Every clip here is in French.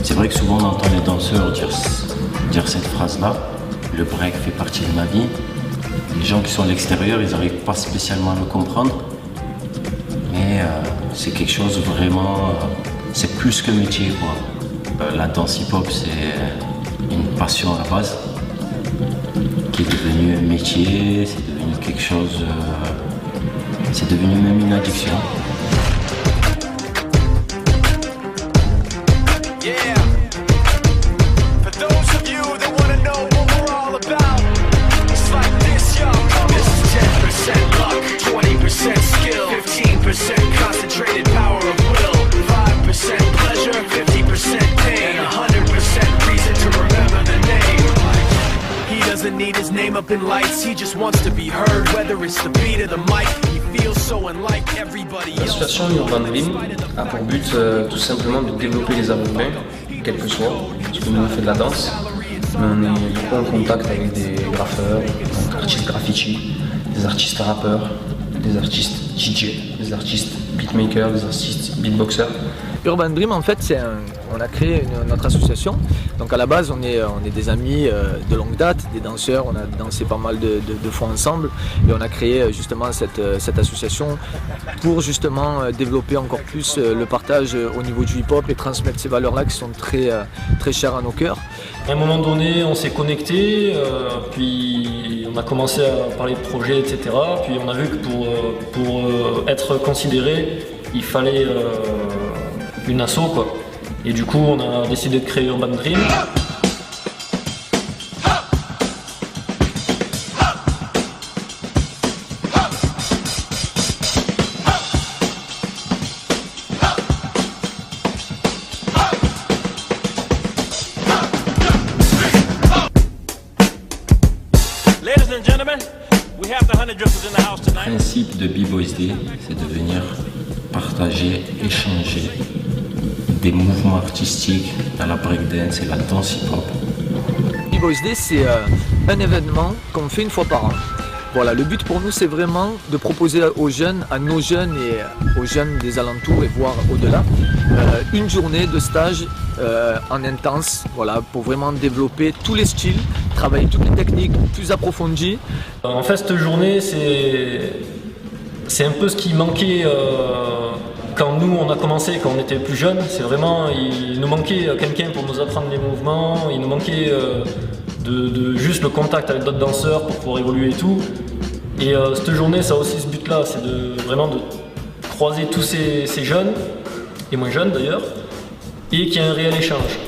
C'est vrai que souvent on entend les danseurs dire cette phrase-là, le break fait partie de ma vie. Les gens qui sont à l'extérieur, ils n'arrivent pas spécialement à le comprendre, mais c'est quelque chose vraiment, c'est plus que métier quoi. La danse hip-hop c'est une passion à la base, qui est devenue un métier, c'est devenu quelque chose, c'est devenu même une addiction. Yeah. For those of you that want to know what we're all about, it's like this, yo. This is 10% luck, 20% skill, 15% concentrated power of will, 5% pleasure, 50% pain, and 100% reason to remember the name. He doesn't need his name up in lights, he just wants to be heard, whether it's the beat or the mic. He feels so unlike everybody else. L'association Urban Dream a pour but tout simplement de développer les arts urbains, quel que soit, parce que nous on fait de la danse, mais on est beaucoup en contact avec des graffeurs, donc artistes graffiti, des artistes rappeurs, des artistes DJ, des artistes beatmakers, des artistes beatboxers. Urban Dream, en fait, on a créé notre association. Donc à la base, on est des amis de longue date, des danseurs. On a dansé pas mal de fois ensemble et on a créé justement cette association pour justement développer encore plus le partage au niveau du hip-hop et transmettre ces valeurs-là qui sont très chères à nos cœurs. À un moment donné, on s'est connecté, puis on a commencé à parler de projets, etc. Puis on a vu que pour être considéré, il fallait une asso quoi. Et du coup on a décidé de créer Urban Dream. Ladies and gentlemen, we have the Honey Drippers in the house tonight. Le principe de B-Boys Day, c'est de venir partager, échanger des mouvements artistiques dans la breakdance et la danse hip-hop. B-Boys Day, c'est un événement qu'on fait une fois par an. Voilà, le but pour nous, c'est vraiment de proposer aux jeunes, à nos jeunes et aux jeunes des alentours et voire au-delà, une journée de stage en intense, voilà, pour vraiment développer tous les styles, travailler toutes les techniques plus approfondies. En fait cette journée c'est un peu ce qui manquait quand nous on a commencé, quand on était plus jeunes. C'est vraiment, il nous manquait quelqu'un pour nous apprendre les mouvements, il nous manquait de juste le contact avec d'autres danseurs pour pouvoir évoluer et tout. Et cette journée ça a aussi ce but là, c'est vraiment de croiser tous ces jeunes, et moins jeunes d'ailleurs, et qu'il y ait un réel échange.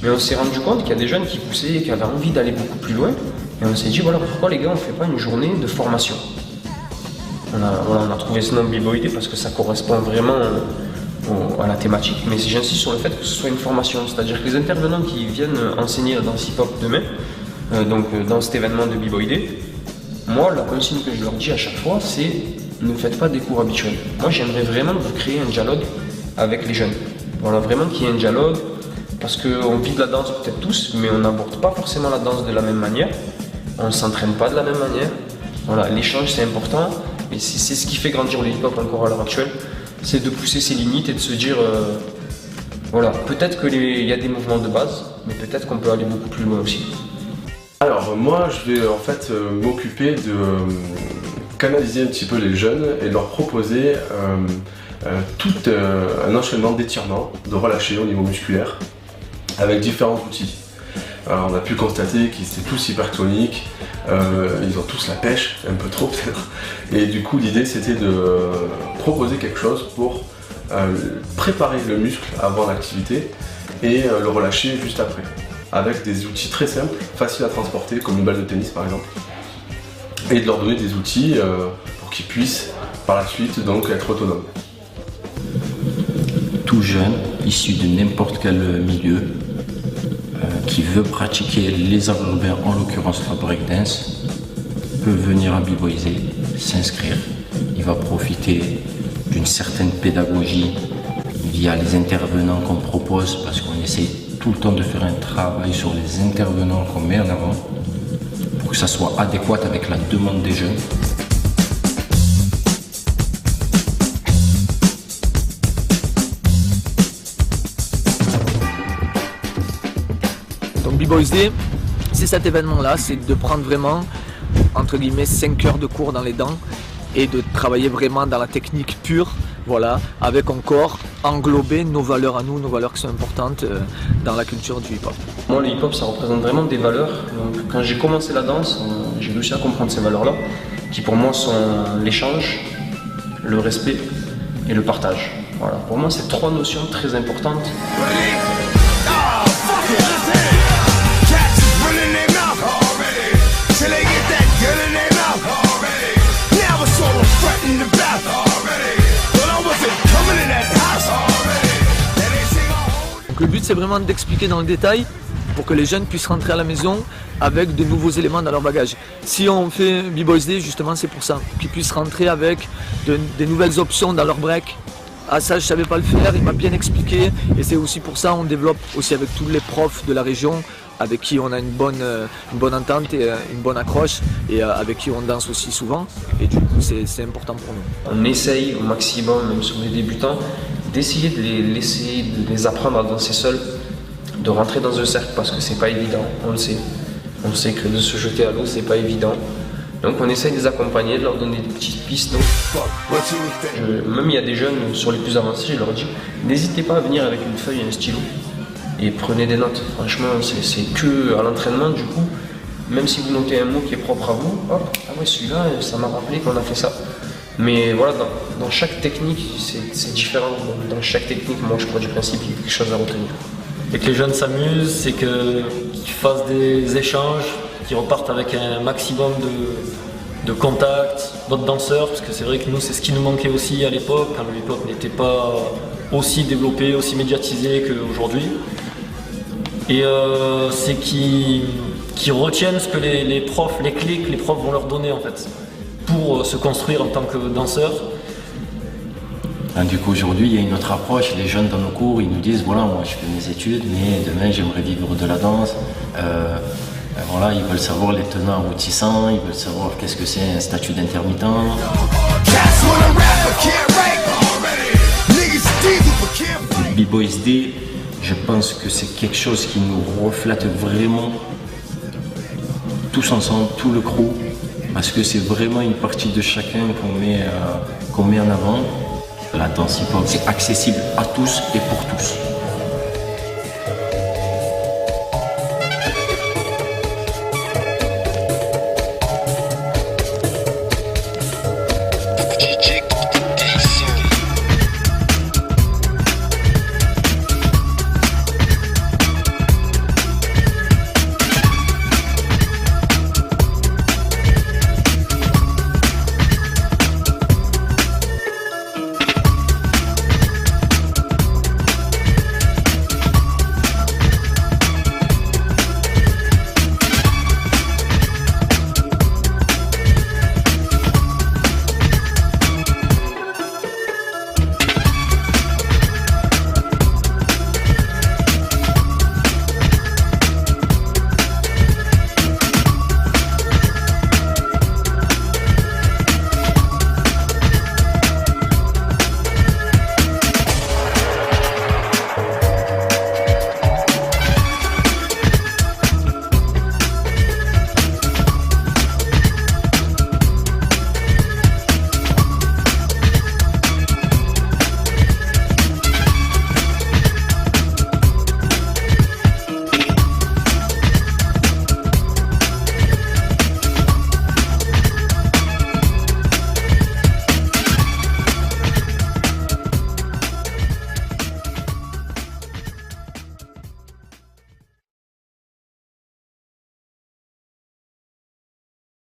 Mais on s'est rendu compte qu'il y a des jeunes qui poussaient, qui avaient envie d'aller beaucoup plus loin. Et on s'est dit, voilà, pourquoi les gars, on ne fait pas une journée de formation? On a trouvé ce nom B-Boy Day parce que ça correspond vraiment à la thématique, mais j'insiste sur le fait que ce soit une formation, c'est-à-dire que les intervenants qui viennent enseigner la danse hip-hop demain, dans cet événement de B-Boy Day, moi la consigne que je leur dis à chaque fois c'est ne faites pas des cours habituels. Moi j'aimerais vraiment que vous créez un dialogue avec les jeunes. Voilà, vraiment qu'il y ait un dialogue, parce qu'on vit de la danse peut-être tous, mais on n'aborde pas forcément la danse de la même manière, on ne s'entraîne pas de la même manière. Voilà, l'échange c'est important, et c'est ce qui fait grandir le hip-hop encore à l'heure actuelle, c'est de pousser ses limites et de se dire voilà, peut-être qu'il y a des mouvements de base, mais peut-être qu'on peut aller beaucoup plus loin aussi. Alors moi je vais en fait m'occuper de canaliser un petit peu les jeunes et de leur proposer tout un enchaînement d'étirements, de relâcher au niveau musculaire avec différents outils. Alors on a pu constater qu'ils étaient tous hypertoniques, ils ont tous la pêche, un peu trop peut-être, et du coup l'idée c'était de proposer quelque chose pour préparer le muscle avant l'activité et le relâcher juste après, avec des outils très simples, faciles à transporter, comme une balle de tennis par exemple, et de leur donner des outils pour qu'ils puissent par la suite donc être autonomes. Tout jeune, issu de n'importe quel milieu, qui veut pratiquer les arts urbains, en l'occurrence la breakdance, peut venir à B-Boy Day, s'inscrire. Il va profiter d'une certaine pédagogie via les intervenants qu'on propose, parce qu'on essaie tout le temps de faire un travail sur les intervenants qu'on met en avant pour que ça soit adéquat avec la demande des jeunes. Donc B-Boys Day, c'est cet événement-là, c'est de prendre vraiment, entre guillemets, 5 heures de cours dans les dents et de travailler vraiment dans la technique pure, voilà, avec encore englober nos valeurs à nous, nos valeurs qui sont importantes dans la culture du hip-hop. Moi le hip-hop ça représente vraiment des valeurs, donc quand j'ai commencé la danse, j'ai réussi à comprendre ces valeurs-là, qui pour moi sont l'échange, le respect et le partage. Voilà, pour moi c'est 3 notions très importantes. Donc le but c'est vraiment d'expliquer dans le détail pour que les jeunes puissent rentrer à la maison avec de nouveaux éléments dans leur bagage. Si on fait B-Boys Day, justement c'est pour ça, pour qu'ils puissent rentrer avec des nouvelles options dans leur break. Ah ça je savais pas le faire, il m'a bien expliqué, et c'est aussi pour ça on développe aussi avec tous les profs de la région avec qui on a une bonne entente et une bonne accroche, et avec qui on danse aussi souvent, et du coup c'est important pour nous. On essaye au maximum, même sur les débutants, d'essayer de les apprendre à danser seuls, de rentrer dans un cercle parce que c'est pas évident, on le sait. On sait que de se jeter à l'eau c'est pas évident. Donc on essaye de les accompagner, de leur donner des petites pistes. Même il y a des jeunes sur les plus avancés, je leur dis, n'hésitez pas à venir avec une feuille et un stylo et prenez des notes. Franchement c'est que à l'entraînement du coup, même si vous notez un mot qui est propre à vous, hop, ah ouais celui-là ça m'a rappelé qu'on a fait ça. Mais voilà, dans chaque technique c'est différent. Dans chaque technique, moi je crois du principe qu'il y a quelque chose à retenir. Et que les jeunes s'amusent, c'est qu'ils fassent des échanges, qu'ils repartent avec un maximum de contacts, d'autres danseurs, parce que c'est vrai que nous c'est ce qui nous manquait aussi à l'époque, quand le hip-hop n'était pas aussi développé, aussi médiatisé qu'aujourd'hui. Et c'est qu'ils retiennent ce que les profs, les clés que les profs vont leur donner en fait, pour se construire en tant que danseur. Du coup aujourd'hui il y a une autre approche, les jeunes dans nos cours ils nous disent voilà moi je fais mes études mais demain j'aimerais vivre de la danse. Voilà, ils veulent savoir les tenants aboutissants, ils veulent savoir qu'est-ce que c'est un statut d'intermittent. B-Boys Day, je pense que c'est quelque chose qui nous reflète vraiment tous ensemble, tout le crew, parce que c'est vraiment une partie de chacun qu'on met en avant. La danse hip-hop, c'est accessible à tous et pour tous.